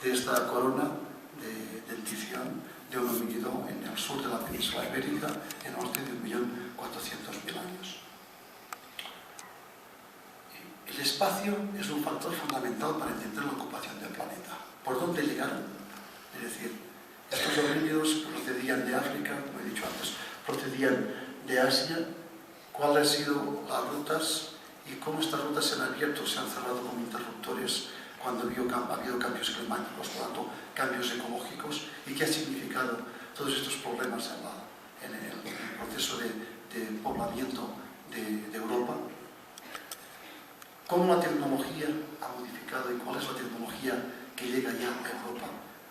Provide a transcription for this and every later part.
de esta corona de dentición de un homínido en el sur de la península ibérica, en norte de 1.400.000 años. El espacio es un factor fundamental para entender la ocupación del planeta. ¿Por dónde llegaron? Es decir, estos homínidos procedían de África, como he dicho antes, procedían de Asia. ¿Cuáles han sido las rutas y cómo estas rutas se han abierto, se han cerrado como interruptores cuando ha habido cambios climáticos, por lo tanto, cambios ecológicos? ¿Y qué ha significado todos estos problemas en el proceso de poblamiento de Europa? ¿Cómo la tecnología ha modificado y cuál es la tecnología que llega ya a Europa?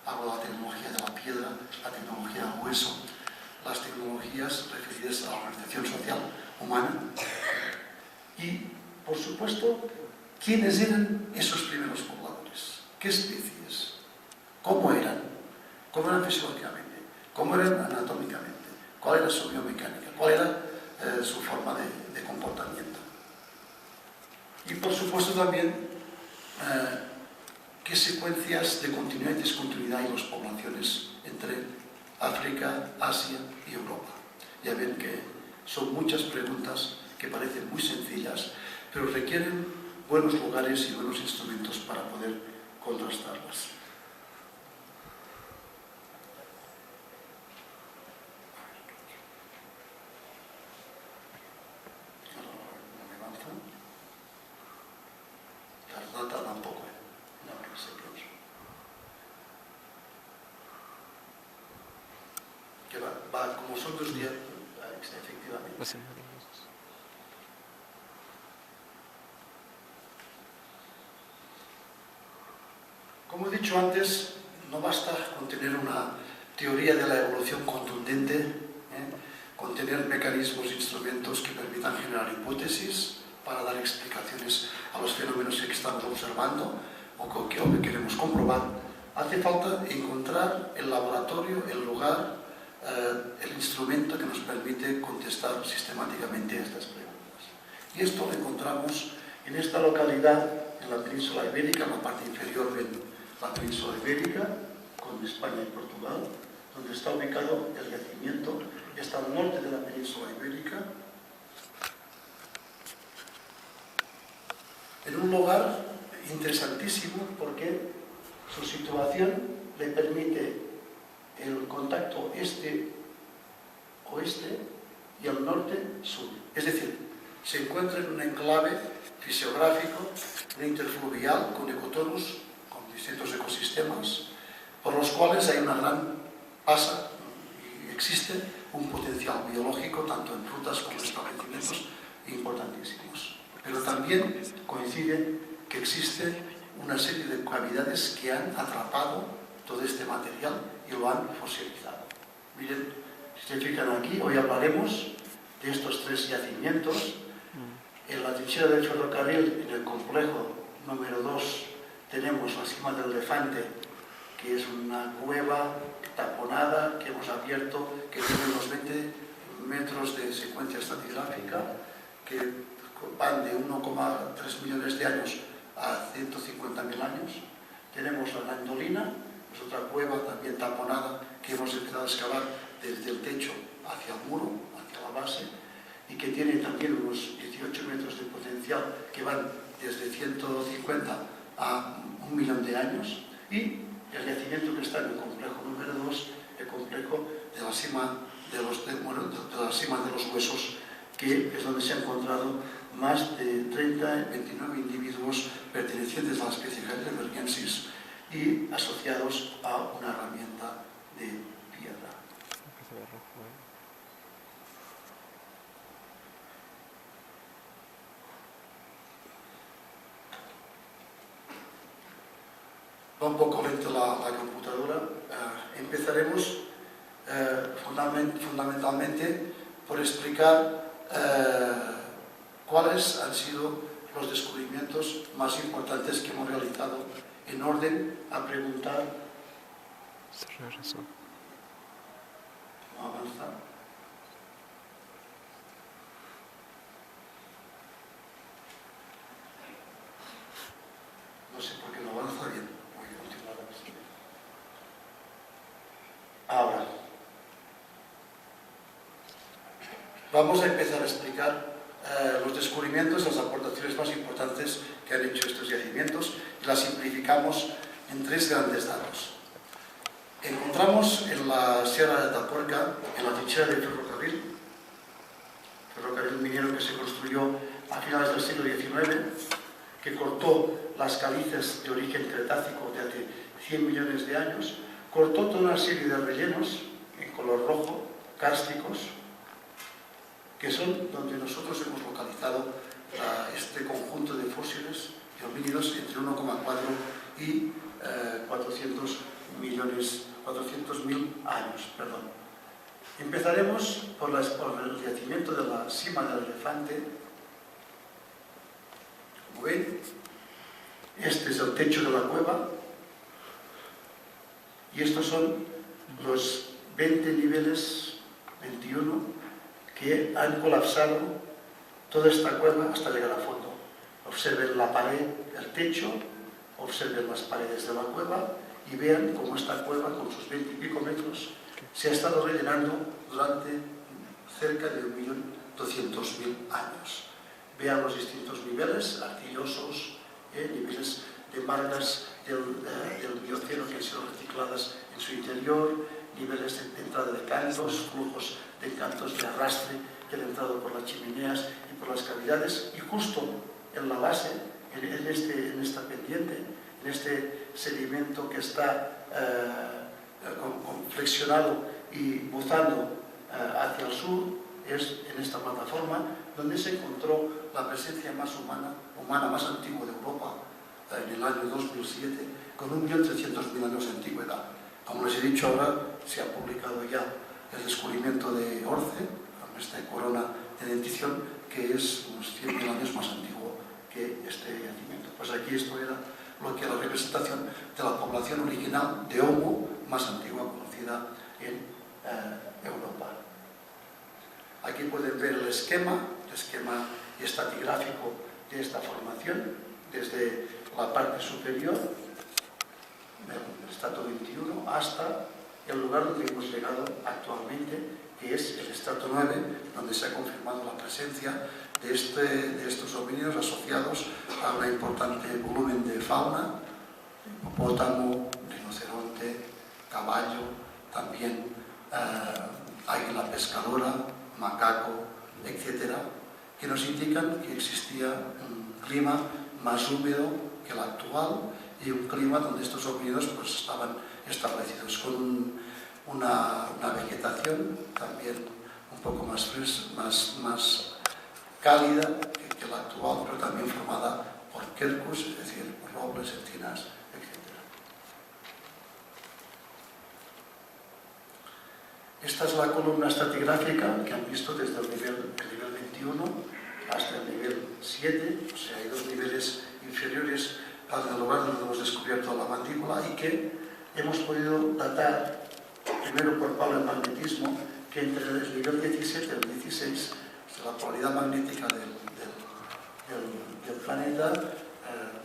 Hablo de la tecnología de la piedra, la tecnología del hueso, las tecnologías referidas a la organización social humana y, por supuesto, ¿quiénes eran esos primeros pobladores? ¿Qué especies? ¿Cómo eran? ¿Cómo eran fisiológicamente? ¿Cómo eran anatómicamente? ¿Cuál era su biomecánica? ¿Cuál era su forma de comportamiento? Y, por supuesto, también qué secuencias de continuidad y discontinuidad hay en las poblaciones entre África, Asia y Europa. Ya ven que son muchas preguntas que parecen muy sencillas, pero requieren buenos lugares y buenos instrumentos para poder contrastarlas. No me avanza. La data tampoco, no, no sé qué es. Que va, como son 2 días, efectivamente. Como he dicho antes, no basta con tener una teoría de la evolución contundente, con tener mecanismos e instrumentos que permitan generar hipótesis para dar explicaciones a los fenómenos que estamos observando o que queremos comprobar. Hace falta encontrar el laboratorio, el lugar, el instrumento que nos permite contestar sistemáticamente a estas preguntas. Y esto lo encontramos en esta localidad, en la península ibérica, en la parte inferior de la península ibérica, con España y Portugal, donde está ubicado el yacimiento, está al norte de la península ibérica, en un lugar interesantísimo porque su situación le permite el contacto este-oeste y el norte-sur. Es decir, se encuentra en un enclave fisiográfico, un interfluvial con ecotonos, con distintos ecosistemas, por los cuales hay una gran pasa y existe un potencial biológico tanto en rutas como en establecimientos importantísimos. Pero también coincide que existe una serie de cavidades que han atrapado todo este material y lo han fosilizado. Miren, si se fijan aquí, hoy hablaremos de estos 3 yacimientos. En la trinchera del ferrocarril, en el complejo número 2, tenemos la cima del Elefante, que es una cueva taponada que hemos abierto, que tiene unos 20 metros de secuencia estratigráfica, que van de 1,3 millones de años a 150.000 años. Tenemos la Landolina, es otra cueva también taponada que hemos empezado a excavar desde el techo hacia el muro, hacia la base, y que tiene también unos 18 metros de potencial que van desde 150 a 1 millón de años. Y el yacimiento que está en el complejo número 2, el complejo de la cima de los huesos, que es donde se han encontrado más de 29 individuos pertenecientes a la especie Heidelbergensis y asociados a una herramienta de piedra. Va un poco lento la computadora. Empezaremos fundamentalmente por explicar cuáles han sido los descubrimientos más importantes que hemos realizado en orden a preguntar. ¿No avanza? No sé por qué no avanza bien. Voy a continuar así. vamos a empezar a explicar los descubrimientos, las aportaciones más importantes que han hecho estos yacimientos y las simplificamos en 3 grandes datos. Encontramos en la Sierra de Atapuerca, en la trinchera del ferrocarril minero que se construyó a finales del siglo XIX, que cortó las calizas de origen cretácico de hace 100 millones de años, cortó toda una serie de rellenos en color rojo, kársticos, que son donde nosotros hemos localizado este conjunto de fósiles de homínidos entre 1,4 y 400.000 años. Empezaremos por el yacimiento de la Sima del Elefante. Como ven, este es el techo de la cueva y estos son los 20 niveles, 21, que han colapsado toda esta cueva hasta llegar a fondo. Observen la pared, el techo, observen las paredes de la cueva y vean cómo esta cueva, con sus 20 y pico metros, se ha estado rellenando durante cerca de 1.200.000 años. Vean los distintos niveles arcillosos, niveles de marcas del Mioceno que han sido recicladas en su interior, niveles de entrada de cantos, flujos de cantos de arrastre que han entrado por las chimeneas y por las cavidades, y justo en la base, en esta pendiente, en este sedimento que está flexionado y buzando hacia el sur, es en esta plataforma donde se encontró la presencia más humana más antigua de Europa en el año 2007, con 1.300.000 años de antigüedad. Como les he dicho ahora, se ha publicado ya el descubrimiento de Orce, con esta corona de dentición, que es unos 100.000 años más antiguo que este yacimiento. Pues aquí esto era lo que era la representación de la población original de Homo más antigua conocida en Europa. Aquí pueden ver el esquema estratigráfico de esta formación, desde la parte superior del estrato 21 hasta el lugar donde hemos llegado actualmente, que es el estrato 9, donde se ha confirmado la presencia de estos homínidos asociados a un importante volumen de fauna: hipopótamo, rinoceronte, caballo, también águila pescadora, macaco, etcétera, que nos indican que existía un clima más húmedo que el actual y un clima donde estos homínidos pues estaban establecidos, con una vegetación también un poco más cálida que la actual, pero también formada por quercus, es decir, robles, encinas, etc. Esta es la columna estratigráfica que han visto desde el nivel 21 hasta el nivel 7, o sea, hay 2 niveles inferiores al lugar donde hemos descubierto la mandíbula y que hemos podido datar, primero por paleomagnetismo, que entre el nivel 17 y el 16, la polaridad magnética del planeta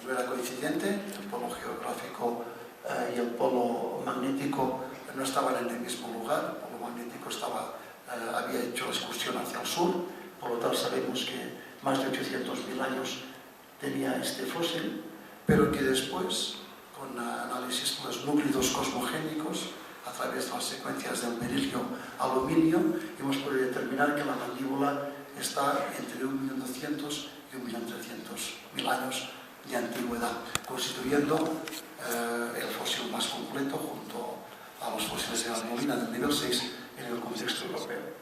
no era coincidente, el polo geográfico y el polo magnético no estaban en el mismo lugar, el polo magnético había hecho la excursión hacia el sur, por lo tanto sabemos que más de 800.000 años tenía este fósil, pero que después, con análisis de los núcleos cosmogénicos, a través de las secuencias del berilio-aluminio, hemos podido determinar que la mandíbula está entre 1.200.000 y 1.300.000 años de antigüedad, constituyendo el fósil más completo junto a los fósiles de la molina del nivel 6 en el contexto europeo.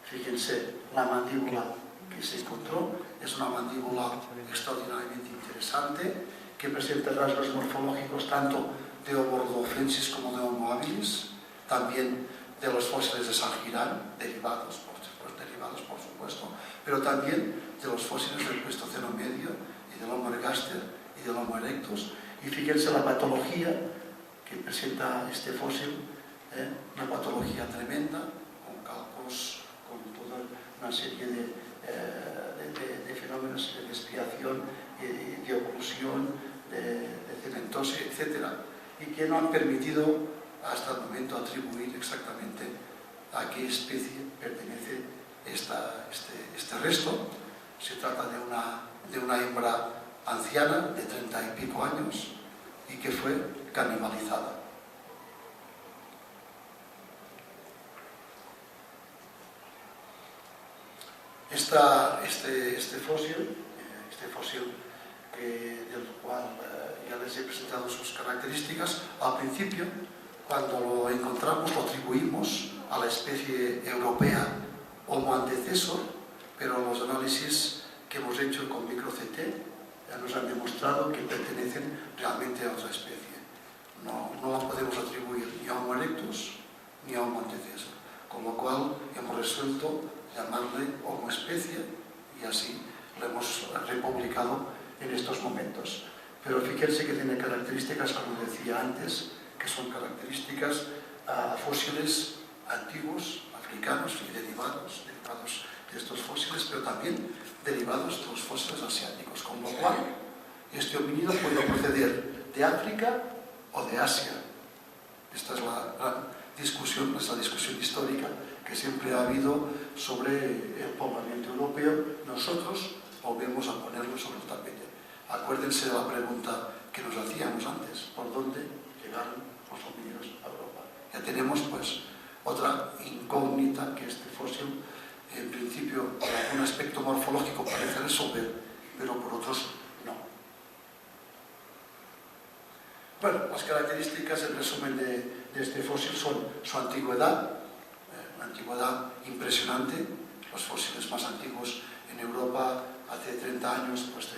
Fíjense, la mandíbula que se encontró es una mandíbula extraordinariamente interesante, que presenta rasgos morfológicos tanto de Homo rudolfensis como de Homo habilis, también de los fósiles de San Girán, derivados por supuesto, pero también de los fósiles del Pleistoceno medio y del Homo ergaster y del Homo erectus. Y fíjense la patología que presenta este fósil, una patología tremenda, con calcos, con toda una serie de fenómenos de expiación, de oclusión, de cementosis, etc., y que no han permitido hasta el momento atribuir exactamente a qué especie pertenece este resto. Se trata de una hembra anciana de 30 y pico años y que fue canibalizada. Este fósil del cual ya les he presentado sus características, al principio, cuando lo encontramos, lo atribuimos a la especie europea Homo antecessor, pero los análisis que hemos hecho con micro-CT ya nos han demostrado que pertenecen realmente a otra especie. No la podemos atribuir ni a Homo erectus ni a Homo antecessor, con lo cual hemos resuelto llamarle Homo especie y así lo hemos republicado en estos momentos. Pero fíjense que tiene características, como decía antes, que son características fósiles antiguos, africanos y derivados de estos fósiles, pero también derivados de los fósiles asiáticos, con lo cual este homínido puede proceder de África o de Asia. Esta es la gran discusión, es la discusión histórica que siempre ha habido sobre el poblamiento europeo. Nosotros volvemos a ponerlo sobre el tapete. Acuérdense de la pregunta que nos hacíamos antes: ¿por dónde llegaron los homínidos a Europa? Ya tenemos pues otra incógnita que este fósil, en principio, por algún aspecto morfológico parece resolver, pero por otros no. Bueno, las características, en resumen, de este fósil son su antigüedad, una antigüedad impresionante. Los fósiles más antiguos en Europa hace 30 años pues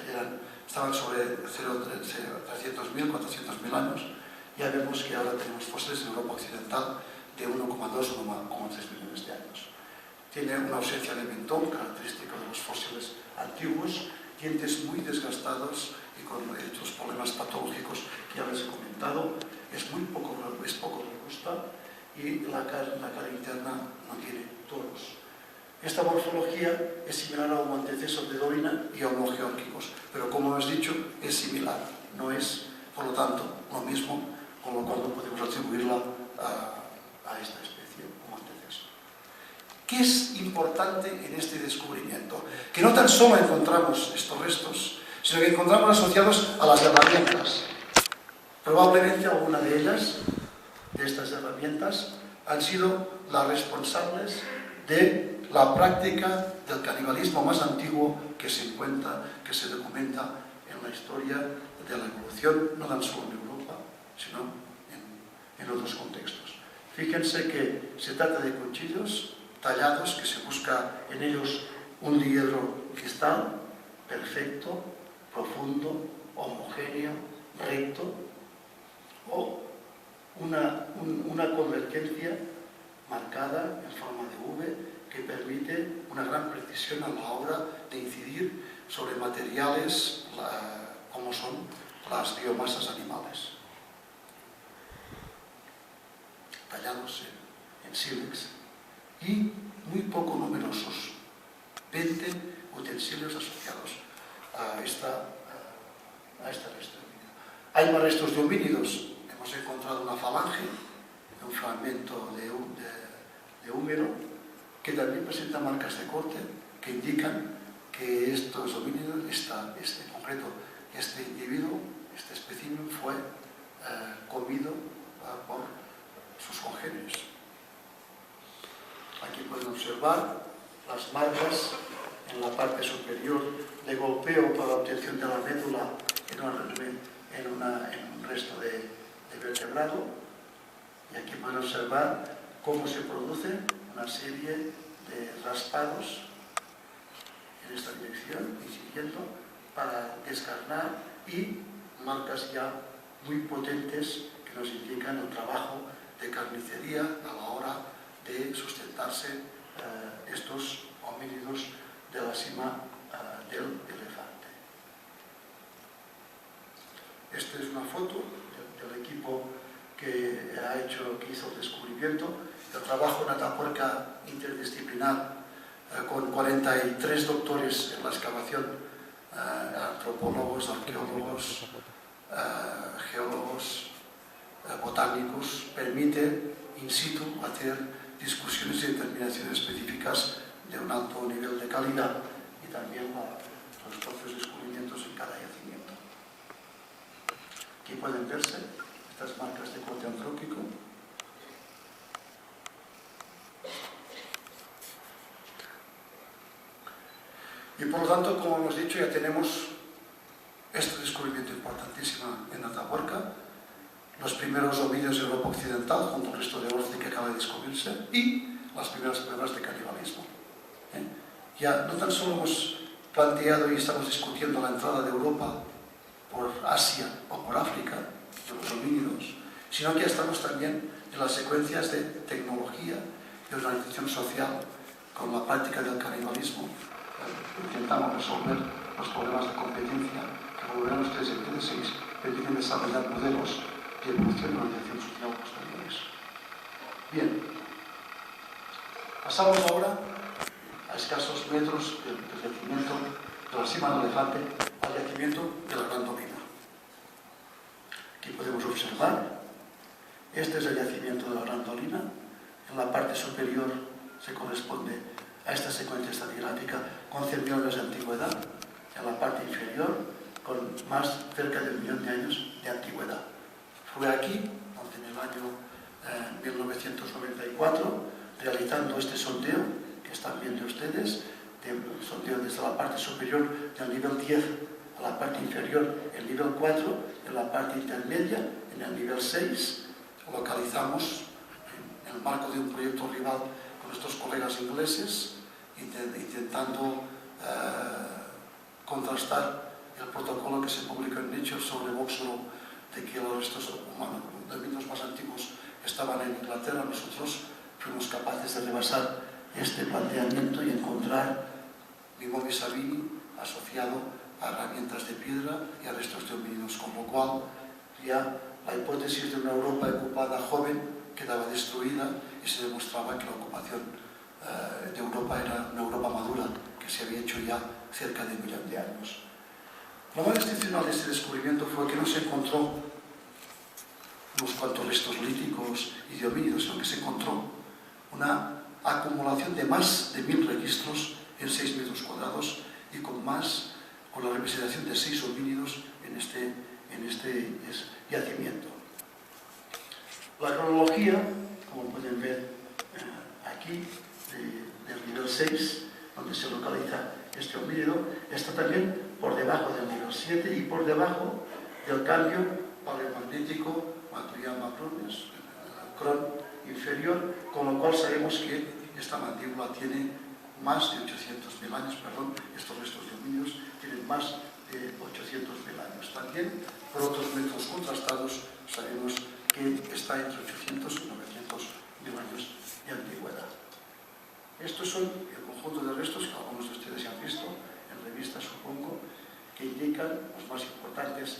estaban sobre 300.000, 400.000 años. Ya vemos que ahora tenemos fósiles en Europa occidental de 1,2, 1,3 millones de años. Tiene una ausencia de mentón, característico de los fósiles antiguos, dientes muy desgastados y con estos problemas patológicos que ya les he comentado. Es poco robusta y la cara interna no tiene toros. Esta morfología es similar a Homo antecessor de Dolina y a Homo geórgicos, pero como hemos dicho, es similar, no es, por lo tanto, lo mismo, con lo cual no podemos atribuirla a esta especie, Homo antecessor. ¿Qué es importante en este descubrimiento? Que no tan solo encontramos estos restos, sino que encontramos asociados a las herramientas. Probablemente alguna de ellas, de estas herramientas, han sido las responsables de la práctica del canibalismo más antiguo que se documenta en la historia de la evolución, no tan solo en Europa, sino en otros contextos. Fíjense que se trata de cuchillos tallados, que se busca en ellos un diedro cristal perfecto, profundo, homogéneo, recto, o una convergencia marcada en forma de V que permite una gran precisión a la hora de incidir sobre materiales como son las biomasas animales, tallados en sílex, y muy poco numerosos, 20 utensilios asociados a esta resto de homínido. Hay más restos de homínidos. Hemos encontrado una falange, un fragmento de húmero, que también presenta marcas de corte que indican que estos homínidos, en concreto este individuo, este espécimen, fue comido por sus congéneres. Aquí pueden observar las marcas en la parte superior de golpeo para la obtención de la médula en un resto de vertebrado, y aquí pueden observar cómo se produce una serie de raspados en esta dirección y siguiendo para descarnar, y marcas ya muy potentes que nos indican el trabajo de carnicería a la hora de sustentarse estos homínidos de la cima del elefante. Esta es una foto del equipo que hizo el descubrimiento. El trabajo en Atapuerca interdisciplinar con 43 doctores en la excavación, antropólogos, arqueólogos, geólogos, botánicos, permite in situ hacer discusiones y determinaciones específicas de un alto nivel de calidad y también los propios descubrimientos en cada yacimiento. Aquí pueden verse estas marcas de corte antrópico. Y por lo tanto, como hemos dicho, ya tenemos este descubrimiento importantísimo en Atapuerca, los primeros homínidos de Europa Occidental, junto al resto de Orce que acaba de descubrirse, y las primeras pruebas de canibalismo. Ya no tan solo hemos planteado y estamos discutiendo la entrada de Europa por Asia o por África, de los homínidos, sino que ya estamos también en las secuencias de tecnología y organización social con la práctica del canibalismo. Intentamos resolver los problemas de competencia que, como verán ustedes en TD6, permiten desarrollar modelos de evolución y organización social posteriores. Bien, pasamos ahora a escasos metros del yacimiento de la Sima del Elefante al yacimiento de la Gran Dolina. Aquí podemos observar, este es el yacimiento de la Gran Dolina. En la parte superior se corresponde a esta secuencia estratigráfica con 100 millones de antigüedad, en la parte inferior con más cerca de 1 millón de años de antigüedad. Fue aquí, donde en el año 1994, realizando este sondeo que están viendo ustedes, el sondeo desde la parte superior del nivel 10 a la parte inferior, el nivel 4, en la parte intermedia, en el nivel 6, localizamos en el marco de un proyecto rival con nuestros colegas ingleses, intentando contrastar el protocolo que se publicó en Nature sobre Boxlow, de que los restos humanos, los homínidos más antiguos, estaban en Inglaterra. Nosotros fuimos capaces de rebasar este planteamiento y encontrar Mimomi sabini asociado a herramientas de piedra y a restos de homínidos, con lo cual ya la hipótesis de una Europa ocupada joven quedaba destruida y se demostraba que la ocupación de Europa era una Europa madura que se había hecho ya cerca de 1 millón de años. Lo más excepcional de este descubrimiento fue que no se encontró unos cuantos restos líticos y de homínidos, sino que se encontró una acumulación de más de 1000 registros en 6 metros cuadrados y con la representación de 6 homínidos en este yacimiento. La cronología, como pueden ver aquí, del nivel 6, donde se localiza este homínido, está también por debajo del nivel 7 y por debajo del cambio paleomagnético Matuyama-Crones, el cron inferior, con lo cual sabemos que esta mandíbula tiene más de 800.000 años, estos restos de homínidos tienen más de 800.000 años. También, por otros métodos contrastados, sabemos que está entre 800 y 900.000 años de antigüedad. Estos son el conjunto de restos que algunos de ustedes ya han visto en revistas, supongo, que indican los más importantes.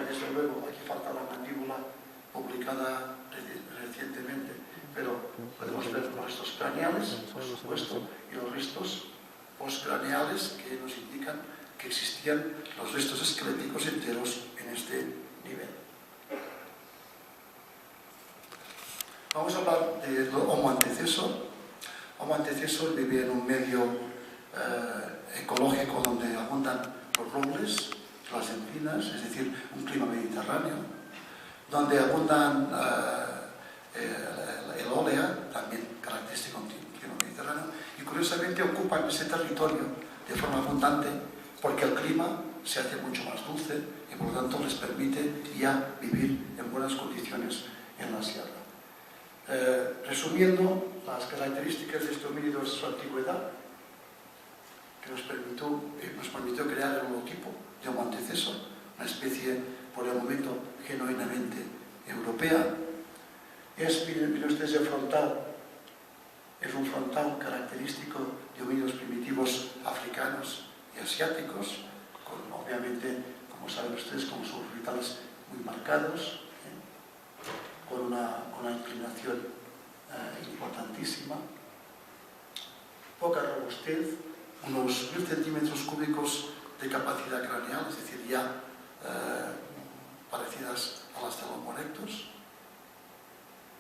Desde luego, aquí falta la mandíbula publicada recientemente, pero podemos ver los restos craneales, por supuesto, y los restos postcraneales que nos indican que existían los restos esqueléticos enteros en este nivel. Vamos a hablar de Homo antecesor. Homo antecesor vive en un medio ecológico donde abundan los robles, las encinas, es decir, un clima mediterráneo, donde abundan el ólea, también característico de un clima mediterráneo, y curiosamente ocupan ese territorio de forma abundante porque el clima se hace mucho más dulce y por lo tanto les permite ya vivir en buenas condiciones en la sierra. Resumiendo las características de este homínido es su antigüedad, que nos permitió crear el holotipo de Homo antecesor, una especie por el momento genuinamente europea. Miren ustedes el frontal, es un frontal característico de homínidos primitivos africanos y asiáticos, con obviamente, como saben ustedes, con sus orbitales muy marcados, con una inclinación importantísima, poca robustez, unos 1000 centímetros cúbicos de capacidad craneal, es decir, ya parecidas a las de Homo erectus.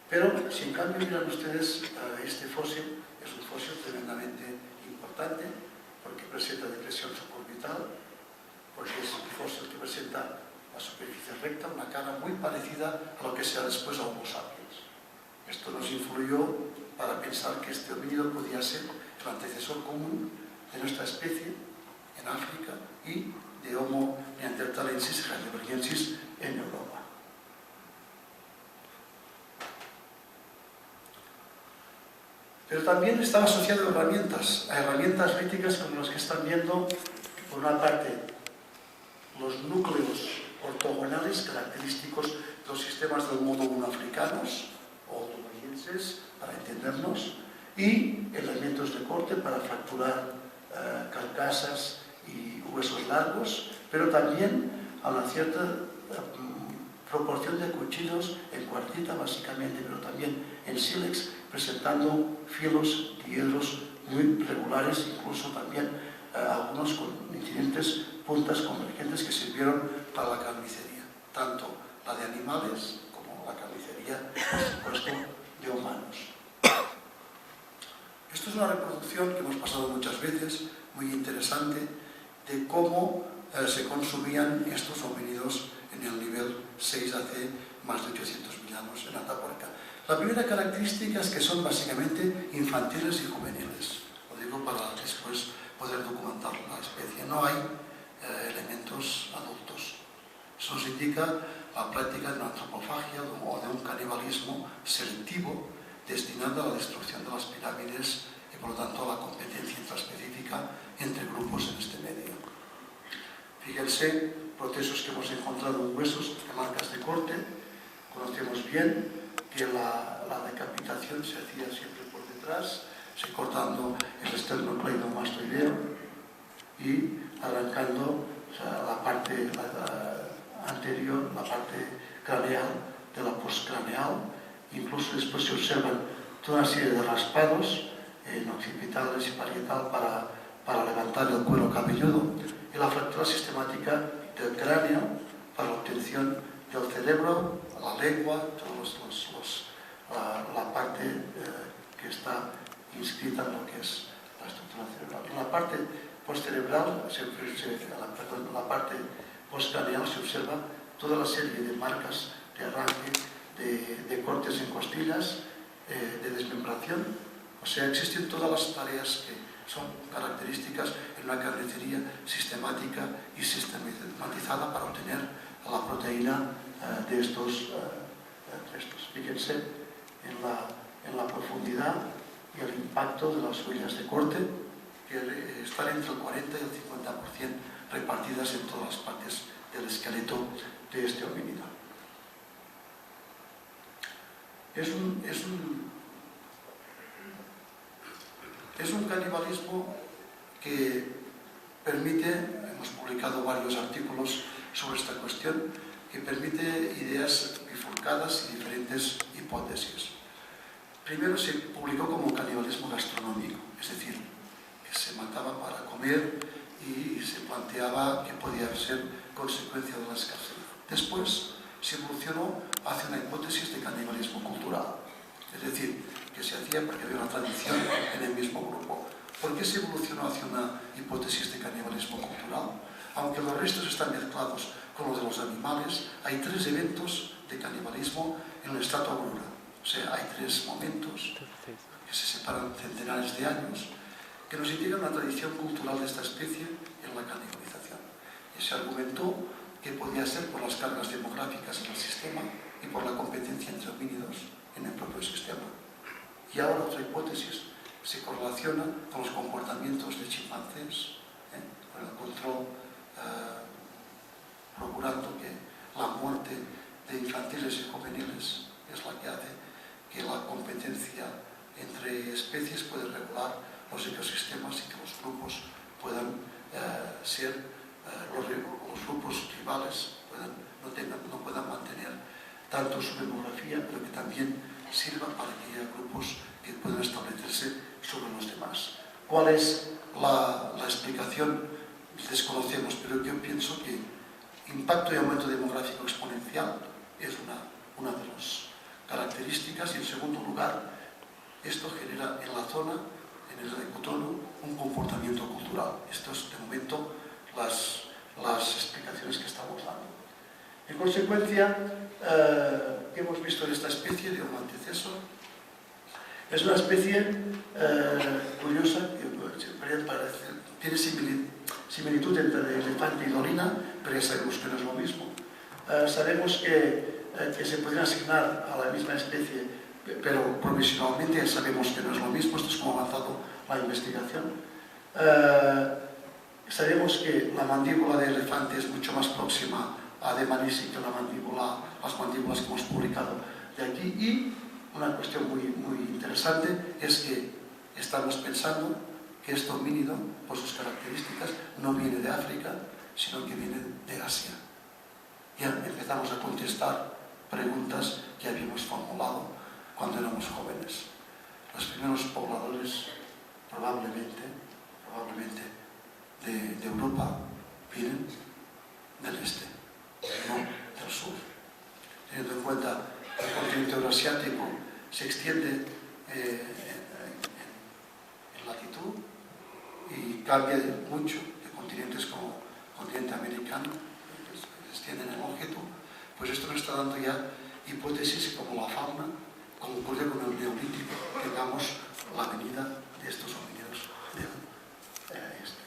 Pero si en cambio miran ustedes este fósil, es un fósil tremendamente importante porque presenta depresión suborbital, porque es un fósil que presenta la superficie recta, una cara muy parecida a lo que será después Homo sapiens. Esto nos influyó para pensar que este homínido podía ser el antecesor común de nuestra especie en África y de Homo neanderthalensis heidelbergensis en Europa. Pero también estaba asociado a herramientas líticas como las que están viendo, por una parte, los núcleos ortogonales característicos de los sistemas del modo 1 africanos o otomorienses, para entendernos, y elementos de corte para fracturar carcasas y huesos largos, pero también a una cierta proporción de cuchillos en cuartita básicamente, pero también en sílex, presentando filos diedros muy regulares, incluso también algunos con incidentes puntas convergentes que sirvieron para la carnicería, tanto la de animales como la carnicería, por supuesto, de humanos. Esto es una reproducción que hemos pasado muchas veces, muy interesante, de cómo se consumían estos homínidos en el nivel 6 hace más de 800.000 años en Atapuerca. La primera característica es que son básicamente infantiles y juveniles. Lo digo para después poder documentar la especie. No hay elementos adultos. Eso nos indica la práctica de una antropofagia o de un canibalismo selectivo destinado a la destrucción de las pirámides y por lo tanto a la competencia intraespecífica entre grupos en este medio. Fíjense, procesos que hemos encontrado en huesos de marcas de corte. Conocemos bien que la decapitación se hacía siempre por detrás, se cortando el esternocleidomastoideo y arrancando la parte anterior, la parte craneal de la postcraneal. Incluso después se observan toda una serie de raspados en occipitales y parietal para levantar el cuero cabelludo y la fractura sistemática del cráneo para la obtención del cerebro, la lengua, la parte que está inscrita en lo que es la estructura cerebral. En la parte postcerebral, la parte postcraneal se observa toda la serie de marcas de arranque, de cortes en costillas, de desmembración. O sea, existen todas las tareas que son características en una carnicería sistemática y sistematizada para obtener la proteína de estos restos. Fíjense en la profundidad y el impacto de las huellas de corte, que están entre el 40 y el 50% repartidas en todas las partes del esqueleto de este homínido. Es un canibalismo que permite, hemos publicado varios artículos sobre esta cuestión, que permite ideas bifurcadas y diferentes hipótesis. Primero se publicó como canibalismo gastronómico, es decir, que se mataba para comer y se planteaba que podía ser consecuencia de la escasez. Después se evolucionó hacia una hipótesis de canibalismo cultural, es decir, que se hacía porque había una tradición en el mismo grupo. ¿Por qué se evolucionó hacia una hipótesis de canibalismo cultural? Aunque los restos están mezclados con los de los animales, hay 3 eventos de canibalismo en el estrato Aurora. O sea, hay 3 momentos que se separan centenares de años que nos indican una tradición cultural de esta especie en la canibalización. Y se argumentó que podía ser por las cargas demográficas en el sistema y por la competencia entre homínidos en el propio sistema. Y ahora otra hipótesis se correlaciona con los comportamientos de chimpancés, con el control, procurando que la muerte de infantiles y juveniles es la que hace que la competencia entre especies pueda regular los ecosistemas y que los grupos puedan ser, los grupos rivales no puedan mantener tanto su demografía, pero que también sirva para que haya grupos que puedan establecerse sobre los demás. ¿Cuál es la explicación? Desconocemos, pero yo pienso que impacto y aumento demográfico exponencial es una de las características, y en segundo lugar, esto genera en la zona en el ecotonu un comportamiento cultural. Esto es, de momento, las explicaciones que estamos dando. En consecuencia, ¿qué hemos visto en esta especie de Homo antecessor? Es una especie curiosa, tiene similitud entre elefante y dorina, pero ya sabemos que no es lo mismo. Sabemos que se podría asignar a la misma especie, pero provisionalmente ya sabemos que no es lo mismo. Esto es como ha avanzado la investigación. Sabemos que la mandíbula de elefante es mucho más próxima a de Manisi que las mandíbulas que hemos publicado de aquí. Y una cuestión muy interesante es que estamos pensando que este homínido, por sus características, no viene de África, sino que viene de Asia. Ya empezamos a contestar preguntas que habíamos formulado cuando éramos jóvenes. Los primeros pobladores, probablemente de Europa, vienen del este, no del sur. Teniendo en cuenta que el continente euroasiático se extiende en latitud y cambia mucho de continentes como el continente americano, que se extienden en longitud, pues esto nos está dando ya hipótesis como la fauna, como ocurre con el neolítico, tengamos la venida de estos homínidos del este.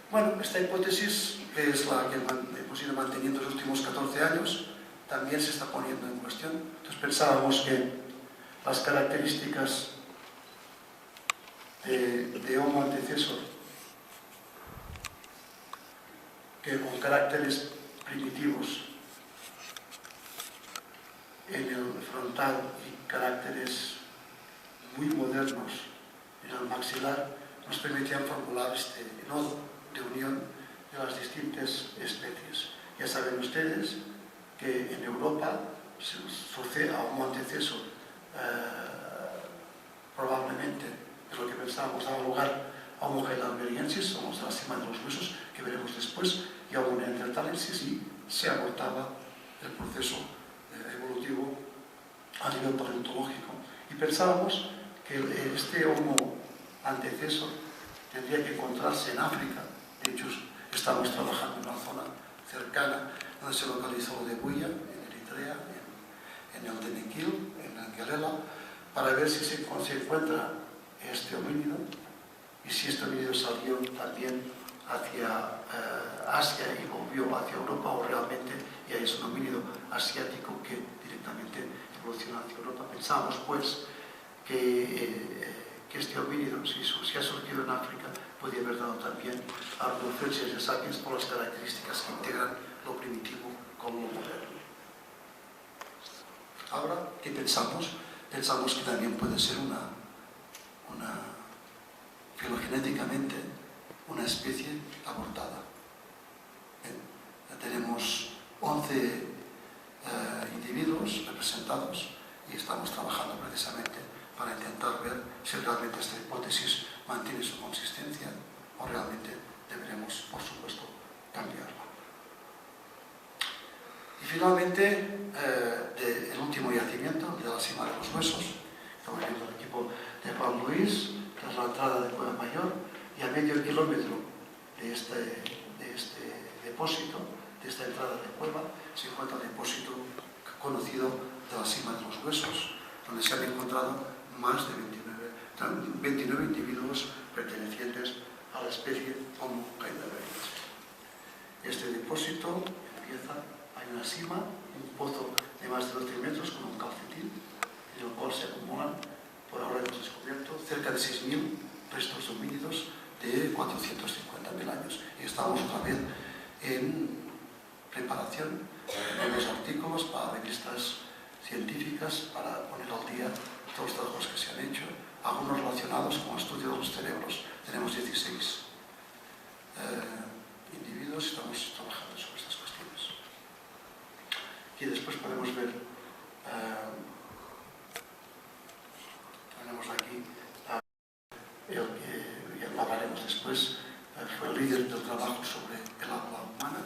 Bueno, esta hipótesis, que es la que hemos ido manteniendo los últimos 14 años, también se está poniendo en cuestión. Entonces pensábamos que las características de Homo antecessor, que con caracteres primitivos en el frontal y caracteres muy modernos en el maxilar, nos permitían formular este nodo de unión de las distintas especies. Ya saben ustedes que en Europa se sucede a Homo antecessor probablemente, es lo que pensábamos, daba lugar a Homo heidelbergensis, somos de la cima de los huesos, que veremos después, y a Homo neanderthalensis, y se abortaba el proceso evolutivo a nivel paleontológico. Y pensábamos que este Homo antecessor tendría que encontrarse en África. De hecho, estamos trabajando en una zona cercana donde se localizó lo de Buya, en Eritrea, en el Denequil, en el Guerrela, para ver si se encuentra este homínido y si este homínido salió también hacia Asia y volvió hacia Europa, o realmente ya es un homínido asiático que directamente evoluciona hacia Europa. Pensamos pues que este homínido, si ha surgido en África, podría haber dado también a Ardulopithecus sapiens por las características que integran lo primitivo con lo moderno. Ahora, ¿qué pensamos? Pensamos que también puede ser filogenéticamente una especie abortada. Ya tenemos 11 individuos representados y estamos trabajando precisamente para intentar ver si realmente esta hipótesis mantiene su consistencia o realmente deberemos, por supuesto, cambiarla. Y finalmente, el último yacimiento, de la cima de los huesos, estamos viendo el equipo de Juan Luis, tras la entrada de Cueva Mayor, y a medio kilómetro de este depósito, de esta entrada de cueva, se encuentra el depósito conocido de la cima de los huesos, donde se han encontrado más de 29 individuos pertenecientes a la especie Homo heidelbergensis. Este depósito empieza, hay una cima, un pozo de más de 12 metros con un calcetín, en el cual se acumulan, por ahora hemos descubierto, cerca de 6.000 restos homínidos de 450.000 años. Y estamos otra vez en preparación de nuevos artículos para revistas científicas, para poner al día todos los trabajos que se han hecho, algunos relacionados con el estudio de los cerebros. Tenemos 16 individuos y estamos trabajando sobre estas cuestiones. Y después podemos ver, tenemos aquí el que ya hablaremos después, fue el líder del trabajo sobre el habla humana,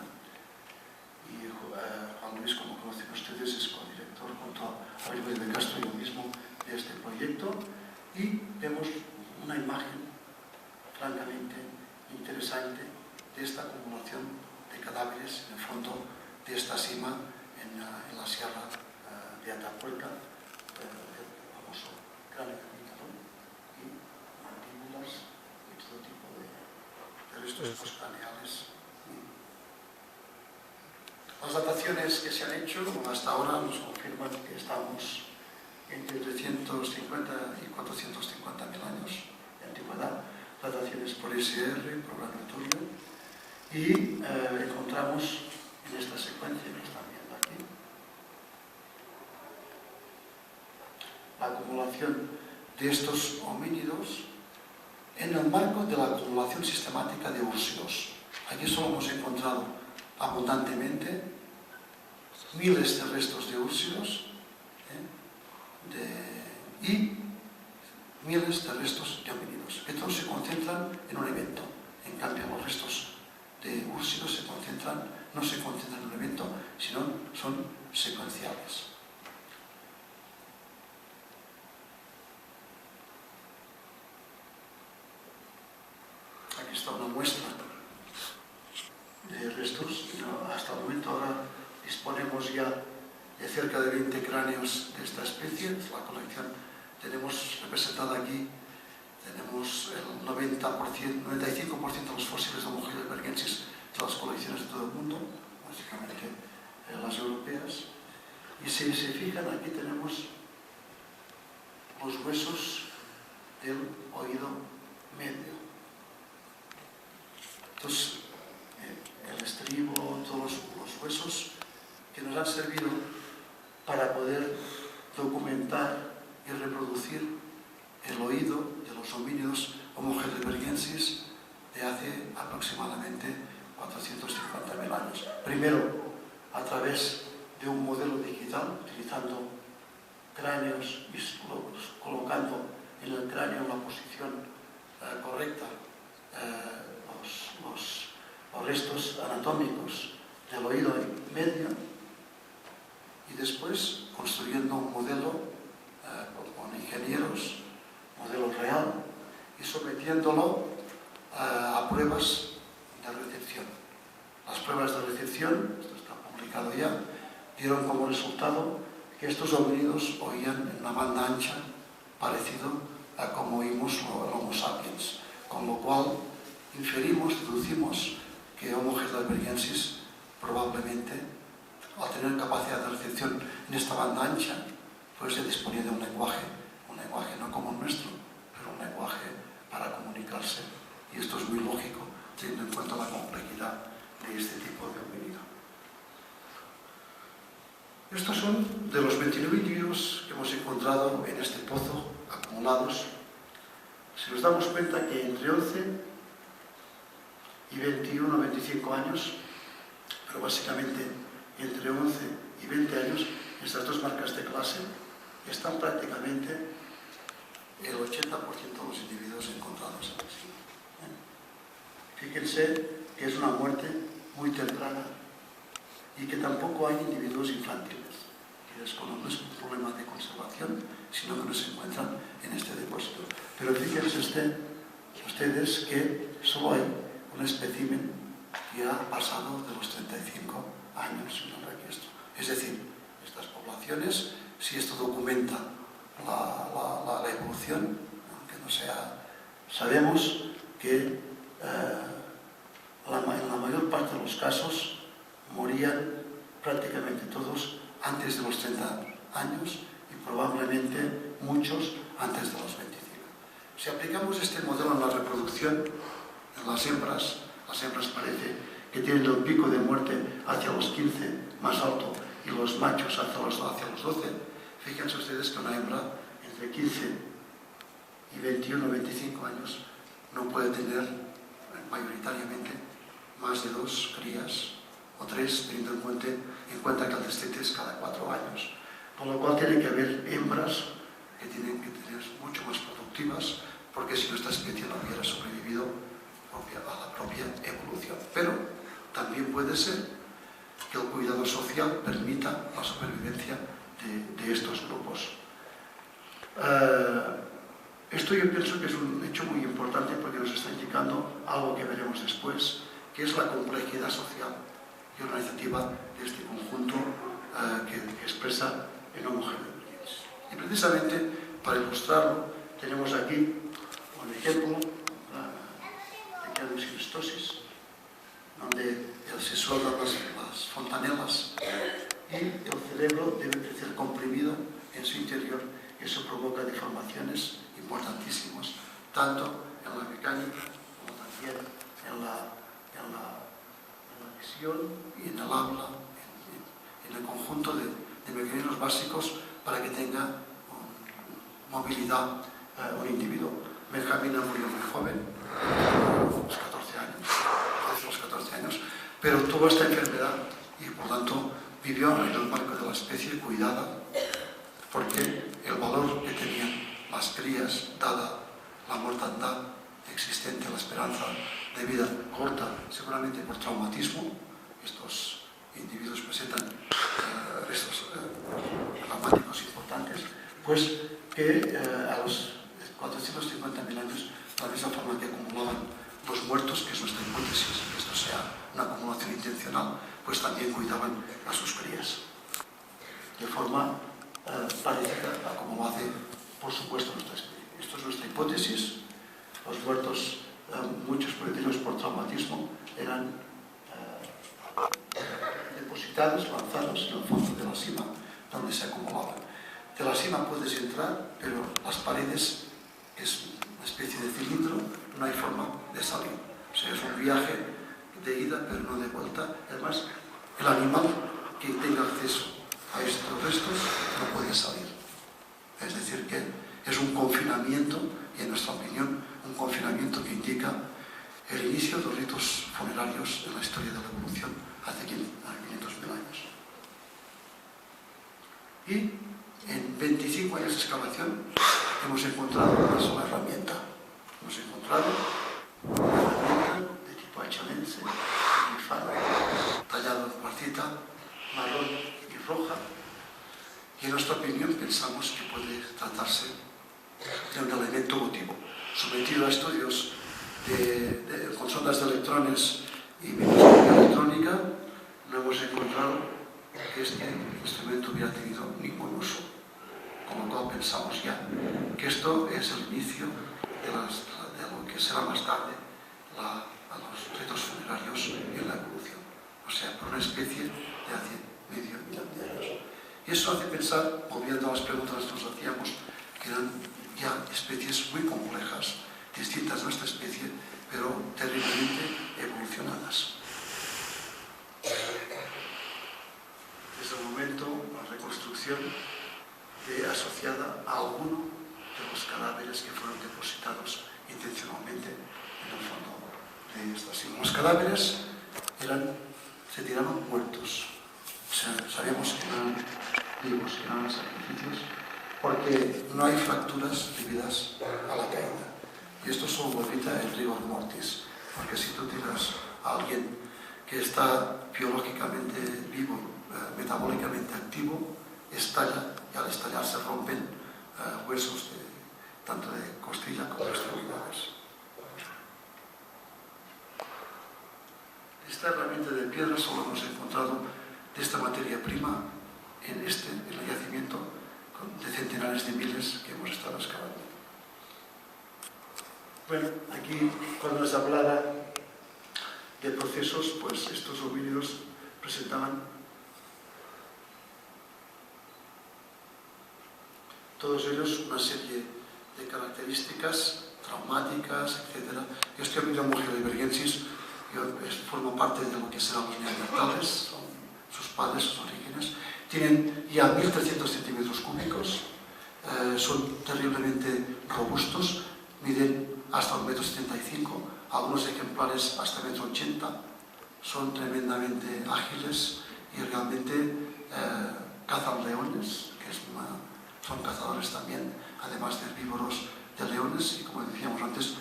y Juan Luis, como conocen ustedes, es codirector junto a Luis de Castro y yo mismo de este proyecto. de Atapuerca, el famoso cráneo de Pícaro, y mandíbulas y todo tipo de restos postcraneales. Las dataciones que se han hecho hasta ahora nos confirman que estamos entre 350 y 450.000 años de antigüedad, dataciones por SR, por laboratorio, y encontramos en esta secuencia que están viendo aquí la acumulación de estos homínidos en el marco de la acumulación sistemática de úrsidos. Aquí solo hemos encontrado abundantemente miles de restos de úrsidos y miles de restos de homínidos, que todos se concentran en un evento. En cambio, los restos de úrsidos no se concentran en un evento, sino son secuenciales. Aquí está una muestra de restos. Hasta el momento ahora disponemos ya de cerca de 20 cráneos de esta especie. La colección tenemos representada aquí, tenemos el 95% de los fósiles de Homo heidelbergensis de las colecciones de todo el mundo, básicamente las europeas. Y si se fijan, aquí tenemos los huesos del oído medio. Entonces, el estribo, todos los huesos que nos han servido para poder documentar y reproducir el oído de los homínidos Homo heidelbergensis de hace aproximadamente 450.000 años. Primero, a través de un modelo digital, utilizando cráneos y colocando en el cráneo en la posición correcta los restos anatómicos del oído medio, y después construyendo un modelo con ingenieros, modelo real, y sometiéndolo a pruebas de recepción. Las pruebas de recepción, esto está publicado ya, dieron como resultado que estos homínidos oían en una banda ancha parecido a como oímos el Homo sapiens, con lo cual deducimos que Homo heidelbergensis probablemente, al tener capacidad de recepción en esta banda ancha, pues se disponía de un lenguaje no como el nuestro, pero un lenguaje para comunicarse. Y esto es muy lógico, teniendo en cuenta la complejidad de este tipo de homínido. Estos son de los 29 individuos que hemos encontrado en este pozo acumulados. Si nos damos cuenta que entre 11 y 21 o 25 años, pero básicamente entre 11 y 20 años, estas dos marcas de clase están prácticamente el 80% de los individuos encontrados aquí. Fíjense que es una muerte muy temprana y que tampoco hay individuos infantiles, que no es un problema de conservación, sino que no se encuentran en este depósito. Pero fíjense ustedes que solo hay un espécimen que ha pasado de los 35 años en el registro. Es decir, estas poblaciones, si esto documenta la evolución, aunque no sea, sabemos que en la mayor parte de los casos morían prácticamente todos antes de los 30 años y probablemente muchos antes de los 25. Si aplicamos este modelo en la reproducción, en las hembras parece que tienen el pico de muerte hacia los 15 más alto y los machos hacia los 12. Fíjense ustedes que una hembra entre 15 y 21 o 25 años no puede tener mayoritariamente más de 2 crías o 3, teniendo en cuenta que el destete es cada 4 años. Con lo cual tiene que haber hembras que tienen que tener mucho más productivas, porque si no esta especie no hubiera sobrevivido a la propia evolución. Pero también puede ser que el cuidado social permita la supervivencia de estos grupos. Esto yo pienso que es un hecho muy importante porque nos está indicando algo que veremos después, que es la complejidad social y organizativa de este conjunto que expresa en Homo heidelbergensis. Y precisamente para ilustrarlo tenemos aquí un ejemplo de Cadus Christosis, donde se sueltan las fontanelas y el cerebro debe crecer comprimido en su interior, y eso provoca deformaciones importantísimas, tanto en la mecánica como también en la visión y en el habla, en el conjunto de mecanismos básicos para que tenga movilidad un individuo. Benjamina murió muy joven, a los 14 años, desde los 14 años, pero tuvo esta enfermedad y por tanto vivió en el marco de la especie cuidada, porque el valor que tenían las crías, dada la mortandad existente, la esperanza de vida corta, seguramente por traumatismo, estos individuos presentan restos traumáticos importantes, pues que a los 450.000 años, de la misma forma que acumulaban los muertos, que es nuestra hipótesis, que esto sea una acumulación intencional, pues también cuidaban a sus crías. De forma parecida a como lo hace, por supuesto, nuestra especie. Esto es nuestra hipótesis. Los muertos, muchos por traumatismo, eran depositados, lanzados en el fondo de la sima, donde se acumulaban. De la sima puedes entrar, pero las paredes es una especie de cilindro, no hay forma de salir. O sea, es un viaje de ida, pero no de vuelta. Además, el animal que tenga acceso a estos restos no puede salir. Es decir, que es un confinamiento, y en nuestra opinión, un confinamiento que indica el inicio de los ritos funerarios en la historia de la evolución hace 500.000 años. Y en 25 años de excavación hemos encontrado una sola herramienta. Hemos encontrado una herramienta de tipo hachalense, tallada en cuarcita, marrón y roja, y en nuestra opinión pensamos que puede tratarse de un elemento votivo, sometido a estudios con sondas de electrones y microscopía electrónica. No hemos encontrado que este instrumento hubiera tenido ningún uso, con lo cual pensamos ya que esto es el inicio de lo que será más tarde a los ritos funerarios en la evolución, o sea, por una especie de hace medio millón de años. Y eso hace pensar, volviendo a las preguntas que nos hacíamos, que eran ya especies muy complejas, distintas de nuestra especie, pero terriblemente evolucionadas. Desde el momento, la reconstrucción asociada a alguno de los cadáveres que fueron depositados intencionalmente en el fondo de estas islas. Los cadáveres se tiraban muertos. O sea, sabíamos que eran vivos, que eran sacrificios, porque no hay fracturas debidas a la caída. Y esto solo lo evita el rigor mortis, porque si tú tiras a alguien que está biológicamente vivo, metabólicamente activo, estalla, y al estallar se rompen huesos tanto de costilla como de extremidades. Esta herramienta de piedra solo hemos encontrado de esta materia prima en el yacimiento de centenares de miles que hemos estado excavando. Bueno, aquí cuando les hablaba de procesos, pues estos homínidos presentaban todos ellos una serie de características traumáticas, etc. Yo estoy hablando de Homo heidelbergensis, formo parte de lo que serán los neandertales, son sus padres, sus orígenes. Tienen ya 1.300 centímetros cúbicos, son terriblemente robustos, miden hasta 1,75 m, algunos ejemplares hasta 1,80 m, son tremendamente ágiles y realmente cazan leones, son cazadores también, además de herbívoros de leones y, como decíamos antes,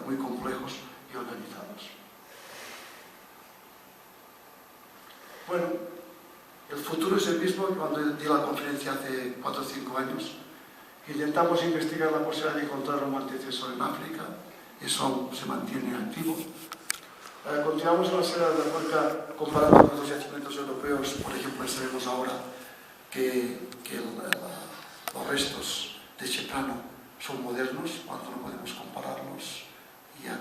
muy complejos y organizados. Bueno, el futuro es el mismo que cuando di la conferencia hace 4 o 5 años. Intentamos investigar la posibilidad de encontrar un antecesor en África, eso se mantiene activo. Continuamos en la Sierra de la Cuenca comparando con los yacimientos europeos, por ejemplo, sabemos ahora que los restos de Ceprano son modernos, cuando no podemos compararlos ya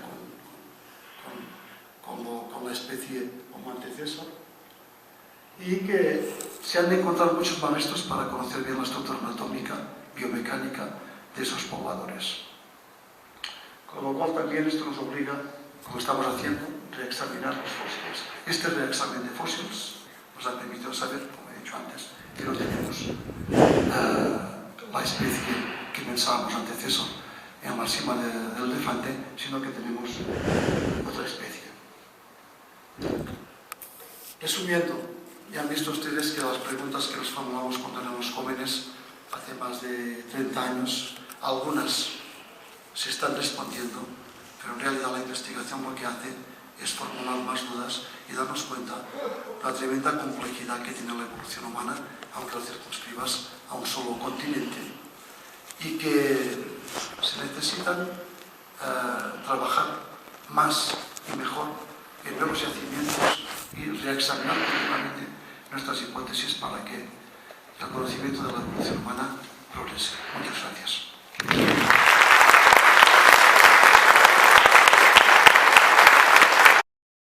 con la especie como antecesor, y que se han de encontrar muchos más restos para conocer bien la estructura anatómica, biomecánica de esos pobladores. Con lo cual también esto nos obliga, como estamos haciendo, a reexaminar los fósiles. Este reexamen de fósiles nos ha permitido saber, como he dicho antes, que no tenemos la especie que pensábamos antecesor en la cima del elefante, sino que tenemos otra especie. Resumiendo, ya han visto ustedes que las preguntas que nos formulamos cuando éramos jóvenes, hace más de 30 años, algunas se están respondiendo, pero en realidad la investigación lo que hace es formular más dudas y darnos cuenta de la tremenda complejidad que tiene la evolución humana, aunque lo circunscribas a un solo continente, y que se necesitan trabajar más y mejor en nuevos yacimientos y reexaminar continuamente nuestras hipótesis para que el conocimiento de la evolución humana progrese. Muchas gracias.